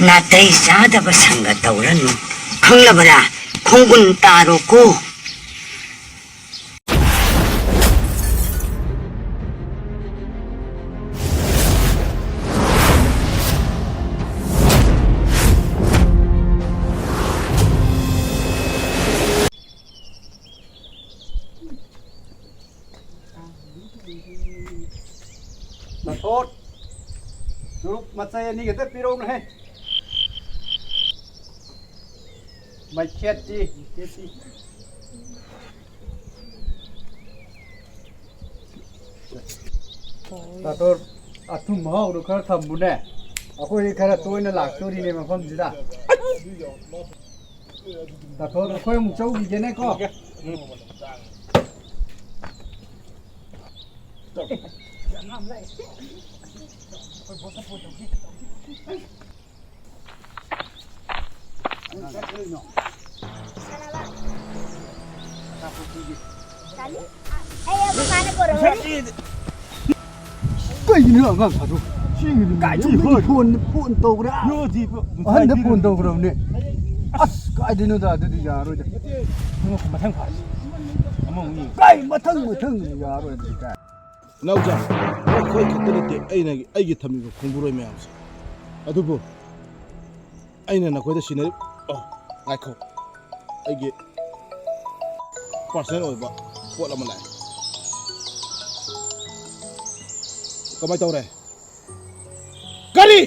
나태이 싸다바 상갔다 오라누. 콩나버라 콩군 따로고. mà tốt lúc mà xe này cái tết piro này mày chết đi là tôi à thu máu được khá thầm bún nè à khôi đi khá là tôi nó lạc tôi đi này mà không gì đã là tôi khôi một châu gì thế này có cái gì nữa không phải cái gì phun tàu đấy anh đã phun tàu rồi nè cái gì nữa ra đi ra rồi mà thằng phải cái mà thằng ra rồi cái nào giờ khơi khát đến thế ai cái thằng mình không bùrơi mày à thôi bố ai này khơi đó xin đấy ngay không ai cái parcel rồi bác buat lama lại có mấy tàu này Kali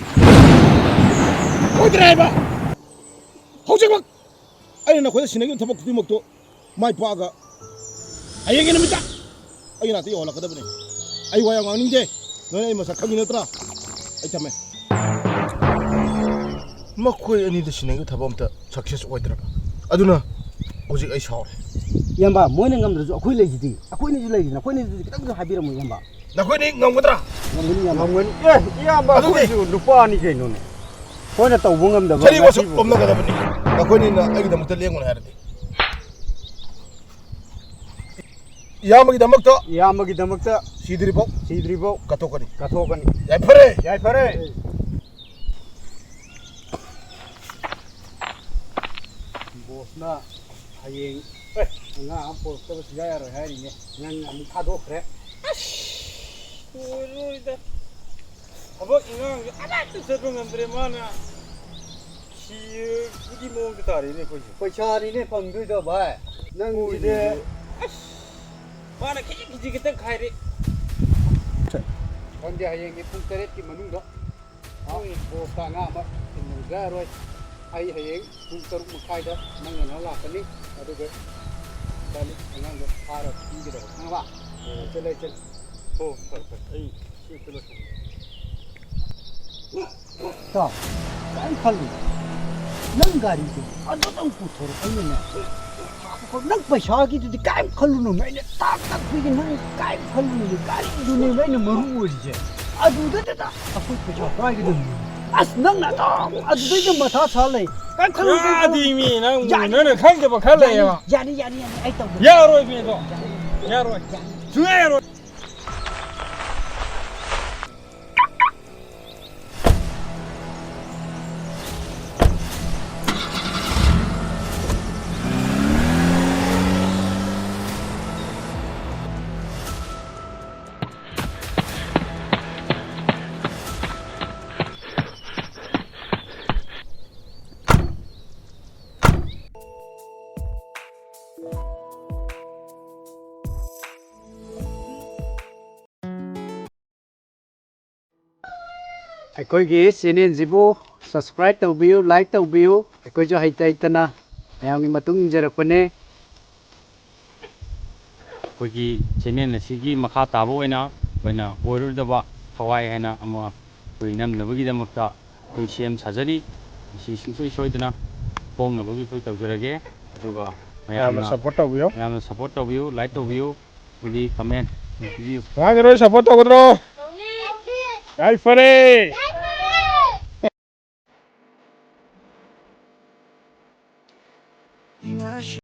ôi driver hậu giang bác ai này khơi đó xin đấy thằng bác phim một tổ mai paga ai cái này mình ai nanti olah kada bani ai wayang aning je nai masa khagi natra ai tame makhoi ani da sineng thabam ta success oidra aduna hoji ai saur yamba moina ngamdra akhoi leji akhoi ni leji na khoi ni kitang habira mo yamba na khoi ni ngamgadra ngamgani yamba akhoi su lupa ni kaino ne khoi na tawbu ngamda ba sari wasu omna kada bani na khoi ni na ai da mutta lengon hardi yamagi damakta sidribau katokani yai pare bosna hayeng nga am post ba siya ro hai ni nang am thado khre ôi da abak ingang ada tu sebelum memberi mana si ini mau kita hari ni kau chari ne pangdu da ba nang ide mana kiji kita khai re kan dia hayeng ni pung teret ki manung do bo ka nga ma tin ga roi ai hayeng pung taruk ma khai da nang na la ka ni adu ga dali ngang do phara ki ga da nga ba chale oh ai si tu ta kan khalli nang gari ki adu tang pu thor ai ne nang paisa ki tu kai khallu no mai ne tak ki nang kai khallu ni gari du ne mai ne maru ori je adu da aku paisa pai ki dum as nang na ta adu de ma tha sa lai kai khallu ya di mi nang mu na khang de ba khal lai ya yani ai tau ya roi me do ya roi suai roi ꯑꯩꯈꯣꯏꯒꯤ ꯆꯦꯅꯦꯜꯁꯤꯕꯨ subscribe ꯇꯧꯕꯤꯌꯨ like ꯇꯧꯕꯤꯌꯨ ꯑꯩꯈꯣꯏꯁꯨ ꯍꯩꯇꯅ ꯃꯌꯥꯝꯒꯤ ꯃꯇꯨꯡ ꯏꯟꯖꯔꯛꯄꯅꯦ ꯑꯩꯈꯣꯏꯒꯤ channel ꯑꯁꯤꯒꯤ ꯃꯈꯥ ꯇꯥꯕ ꯑꯣꯏꯅ ꯑꯩꯈꯣꯏꯅ ꯑꯣꯏꯔꯣꯏꯗꯕ ꯊꯋꯥꯏ ꯍꯥꯏꯅ ꯑꯃ ꯑꯩꯈꯣꯏ ꯅꯝꯅꯕꯒꯤꯗꯃꯛꯇ ꯑꯩꯈꯣꯏ ꯁꯦꯝ ꯁꯥꯖꯔꯤ ꯃꯁꯤ ꯁꯨꯡꯁꯣꯏ ꯁꯣꯏꯗꯅ ꯐꯣꯡꯅꯕꯒꯤ ꯑꯩꯈꯣꯏ ꯇꯧꯖꯔꯒꯦ ꯑꯗꯨꯒ ꯃꯌꯥꯝꯅ ꯁꯞꯄꯣꯔꯠ ꯇꯧꯕꯤꯌꯨ ꯂꯥꯏꯛ ꯇꯧꯕꯤꯌꯨ ꯑꯩꯈꯣꯏꯒꯤ ꯀꯃꯦꯟ ꯄꯤꯕꯤꯌꯨ ꯁꯞꯄꯣꯔꯠ ꯇꯧꯒꯗ꯭ꯔꯣ ꯌꯥꯏ ꯐꯔꯦ